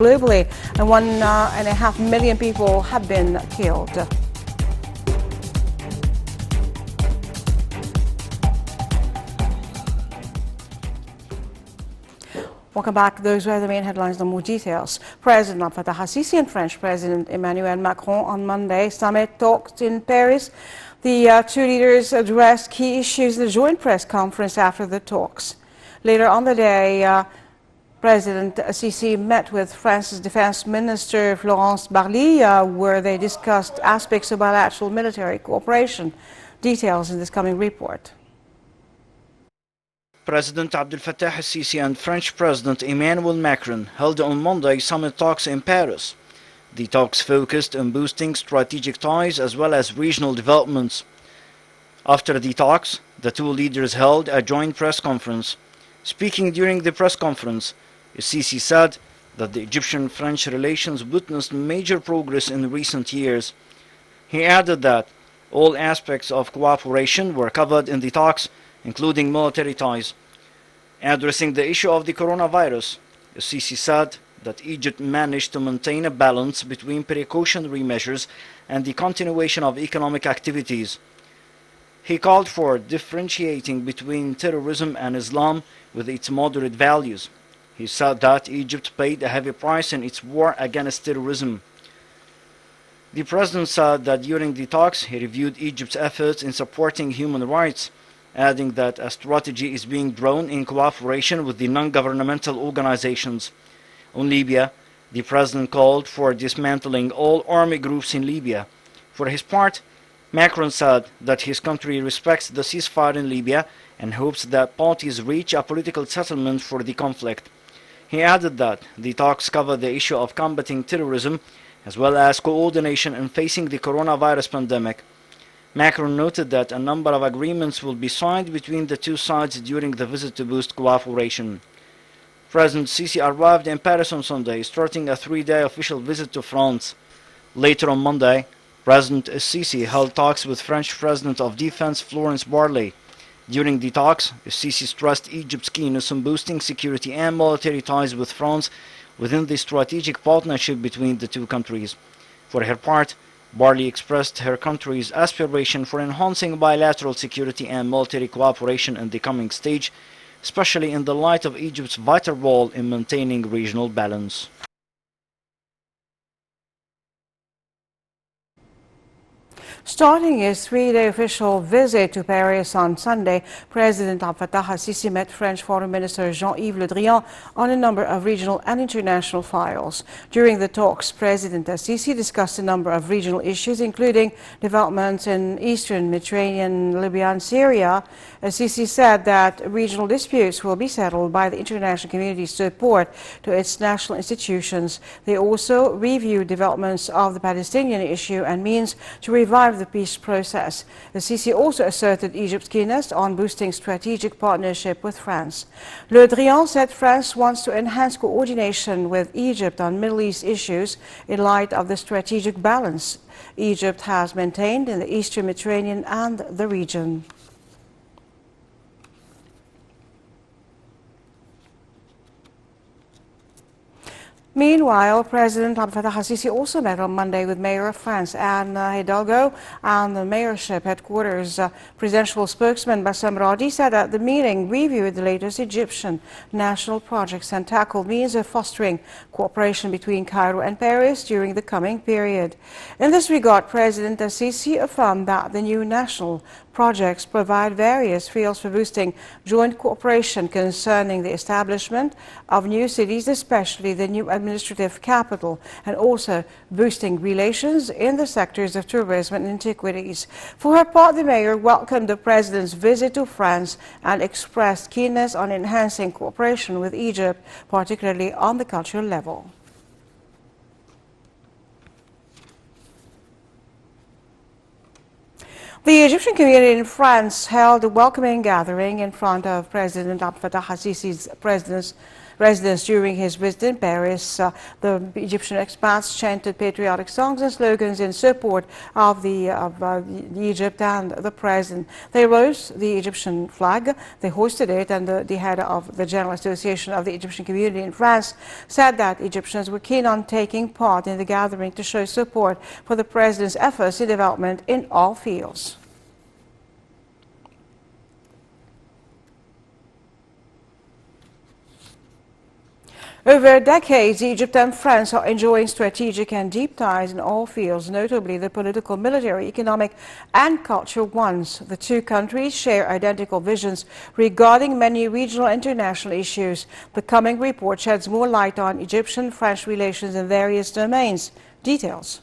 globally, and 1.5 million people have been killed. Welcome back. Those were the main headlines. No more details. President Abdel Fattah al-Sisi and French President Emmanuel Macron on Monday summit talked in Paris. The two leaders addressed key issues in the joint press conference after the talks. Later on the day, President Sisi met with France's Defense Minister Florence Parly, where they discussed aspects of bilateral military cooperation. Details in this coming report. President Abdel Fattah al-Sisi and French President Emmanuel Macron held on Monday summit talks in Paris. The talks focused on boosting strategic ties as well as regional developments. After the talks, the two leaders held a joint press conference. Speaking during the press conference, Sisi said that the Egyptian-French relations witnessed major progress in recent years. He added that all aspects of cooperation were covered in the talks, including military ties. Addressing the issue of the coronavirus, Sisi said that Egypt managed to maintain a balance between precautionary measures and the continuation of economic activities. He called for differentiating between terrorism and Islam with its moderate values. He said that Egypt paid a heavy price in its war against terrorism. The president said that during the talks he reviewed Egypt's efforts in supporting human rights, adding that a strategy is being drawn in cooperation with the non-governmental organizations. On Libya, the president called for dismantling all army groups in Libya. For his part, Macron said that his country respects the ceasefire in Libya and hopes that parties reach a political settlement for the conflict. He added that the talks cover the issue of combating terrorism as well as coordination in facing the coronavirus pandemic. Macron noted that a number of agreements will be signed between the two sides during the visit to boost cooperation. President Sisi arrived in Paris on Sunday, starting a three-day official visit to France. Later on Monday, President Sisi held talks with French President of Defense Florence Parly. During the talks, Sisi stressed Egypt's keenness on boosting security and military ties with France within the strategic partnership between the two countries. For her part, Parly expressed her country's aspiration for enhancing bilateral security and military cooperation in the coming stage, especially in the light of Egypt's vital role in maintaining regional balance. Starting his three-day official visit to Paris on Sunday, President Abdel Fattah al-Sisi met French Foreign Minister Jean-Yves Le Drian on a number of regional and international files. During the talks, President al-Sisi discussed a number of regional issues, including developments in eastern Mediterranean, Libya and Syria. Al-Sisi said that regional disputes will be settled by the international community's support to its national institutions. They also reviewed developments of the Palestinian issue and means to revive the peace process. The Sisi also asserted Egypt's keenness on boosting strategic partnership with France. Le Drian said France wants to enhance coordination with Egypt on Middle East issues in light of the strategic balance Egypt has maintained in the Eastern Mediterranean and the region. Meanwhile, President Abdel Fattah al-Sisi also met on Monday with Mayor of France Anne Hidalgo, and the mayorship headquarters presidential spokesman Bassem Radi said that the meeting reviewed the latest Egyptian national projects and tackled means of fostering cooperation between Cairo and Paris during the coming period. In this regard, President al-Sisi affirmed that the new national projects provide various fields for boosting joint cooperation concerning the establishment of new cities, especially the new administrative capital, and also boosting relations in the sectors of tourism and antiquities. For her part, the mayor welcomed the president's visit to France and expressed keenness on enhancing cooperation with Egypt, particularly on the cultural level. The Egyptian community in France held a welcoming gathering in front of President Abdel Fattah al-Sisi's residence. During his visit in Paris, the Egyptian expats chanted patriotic songs and slogans in support of Egypt and the president. They rose the Egyptian flag, they hoisted it, and the head of the General Association of the Egyptian Community in France said that Egyptians were keen on taking part in the gathering to show support for the president's efforts in development in all fields. Over decades, Egypt and France are enjoying strategic and deep ties in all fields, notably the political, military, economic and cultural ones. The two countries share identical visions regarding many regional and international issues. The coming report sheds more light on Egyptian-French relations in various domains. Details.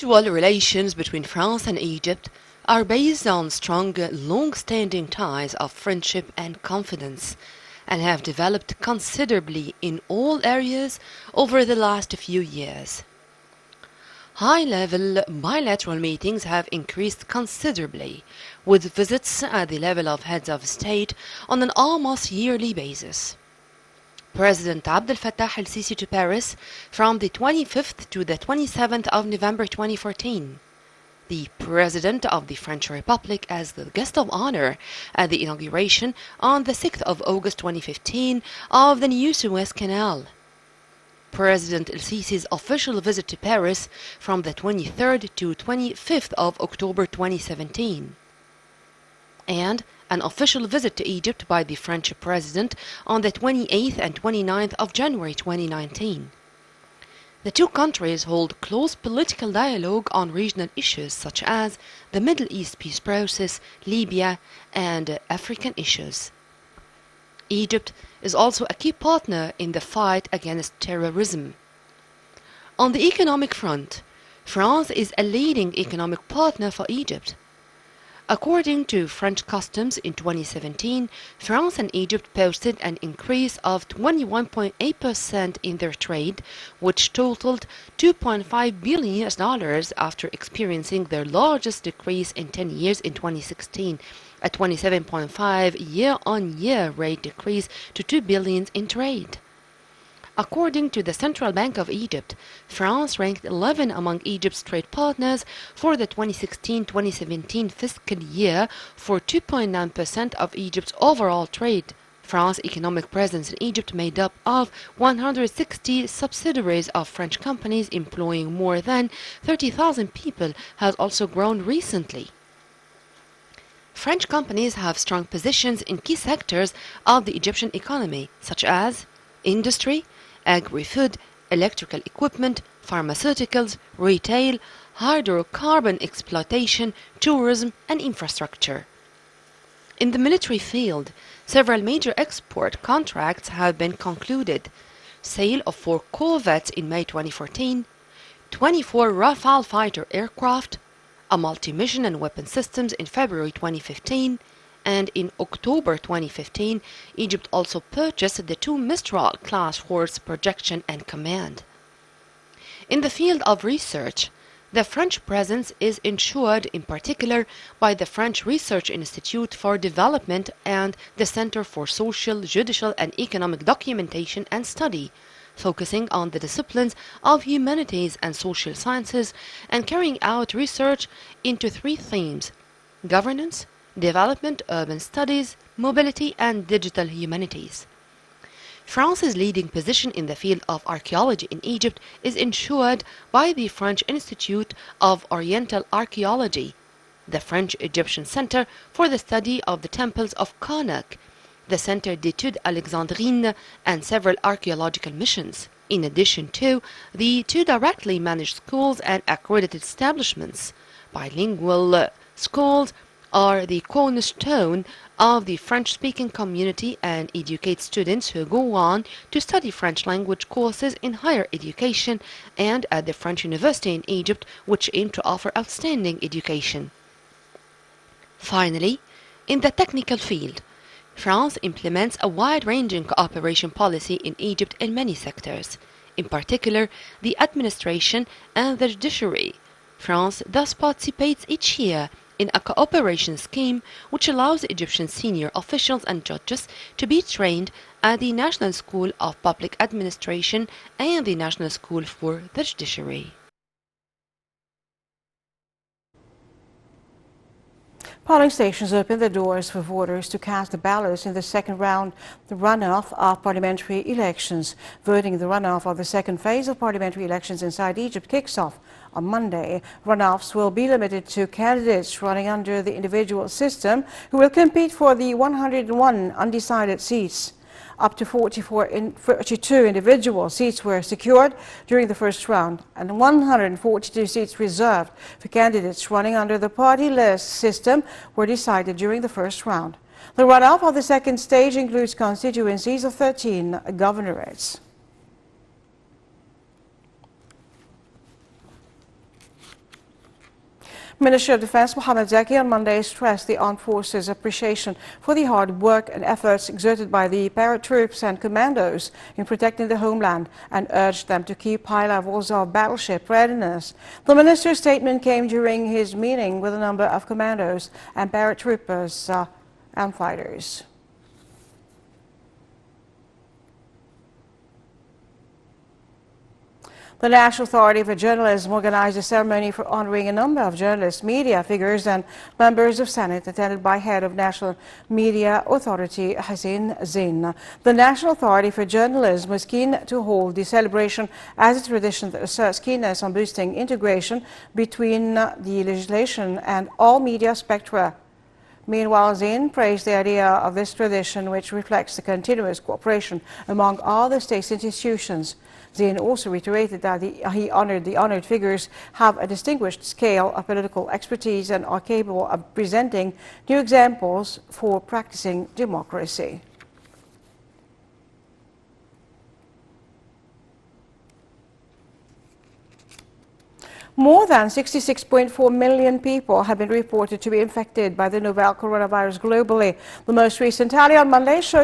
Mutual relations between France and Egypt are based on strong, long-standing ties of friendship and confidence, and have developed considerably in all areas over the last few years. High-level bilateral meetings have increased considerably, with visits at the level of heads of state on an almost yearly basis. President Abdel Fattah el-Sisi to Paris from the 25th to the 27th of November 2014. The President of the French Republic as the guest of honor at the inauguration on the 6th of August 2015 of the new Suez Canal. President el-Sisi's official visit to Paris from the 23rd to 25th of October 2017. And an official visit to Egypt by the French President on the 28th and 29th of January 2019. The two countries hold close political dialogue on regional issues such as the Middle East peace process, Libya, and African issues. Egypt is also a key partner in the fight against terrorism. On the economic front, France is a leading economic partner for Egypt. According to French customs in 2017, France and Egypt posted an increase of 21.8% in their trade, which totaled $2.5 billion after experiencing their largest decrease in 10 years in 2016, a 27.5 year-on-year rate decrease to $2 billion in trade. According to the Central Bank of Egypt, France ranked 11 among Egypt's trade partners for the 2016-2017 fiscal year for 2.9% of Egypt's overall trade. France's economic presence in Egypt, made up of 160 subsidiaries of French companies employing more than 30,000 people, has also grown recently. French companies have strong positions in key sectors of the Egyptian economy, such as industry, agri-food, electrical equipment, pharmaceuticals, retail, hydrocarbon exploitation, tourism, and infrastructure. In the military field, several major export contracts have been concluded. Sale of 4 corvettes in May 2014, 24 Rafale fighter aircraft, a multi-mission and weapon systems in February 2015, and in October 2015, Egypt also purchased the 2 Mistral-class force projection and command. In the field of research, the French presence is ensured in particular by the French Research Institute for Development and the Center for Social, Judicial and Economic Documentation and Study, focusing on the disciplines of humanities and social sciences and carrying out research into 3 themes: governance, development, urban studies, mobility, and digital humanities. France's leading position in the field of archaeology in Egypt is ensured by the French Institute of Oriental Archaeology, the French-Egyptian Center for the Study of the Temples of Karnak, the Centre d'études alexandrines, and several archaeological missions, in addition to the 2 directly managed schools and accredited establishments, bilingual schools, are the cornerstone of the French-speaking community and educate students who go on to study French language courses in higher education and at the French University in Egypt, which aim to offer outstanding education. Finally, in the technical field, France implements a wide-ranging cooperation policy in Egypt in many sectors, in particular the administration and the judiciary. France thus participates each year in a cooperation scheme which allows Egyptian senior officials and judges to be trained at the National School of Public Administration and the National School for the Judiciary. Polling stations opened their doors for voters to cast the ballots in the second round, the runoff of parliamentary elections. Voting in the runoff of the second phase of parliamentary elections inside Egypt kicks off on Monday. Runoffs will be limited to candidates running under the individual system who will compete for the 101 undecided seats. Up to 42 individual seats were secured during the first round and 142 seats reserved for candidates running under the party list system were decided during the first round. The runoff of the second stage includes constituencies of 13 governorates. Minister of Defense Mohamed Zaki on Monday stressed the armed forces' appreciation for the hard work and efforts exerted by the paratroops and commandos in protecting the homeland and urged them to keep high levels of battleship readiness. The minister's statement came during his meeting with a number of commandos and paratroopers and fighters. The National Authority for Journalism organized a ceremony for honoring a number of journalists, media figures and members of Senate attended by head of National Media Authority Hussein Zain. The National Authority for Journalism was keen to hold the celebration as a tradition that asserts keenness on boosting integration between the legislation and all media spectra. Meanwhile, Zain praised the idea of this tradition, which reflects the continuous cooperation among all the state's institutions. Zain also reiterated that he honored the honored figures have a distinguished scale of political expertise and are capable of presenting new examples for practicing democracy. More than 66.4 million people have been reported to be infected by the novel coronavirus globally. The most recent tally on Monday showed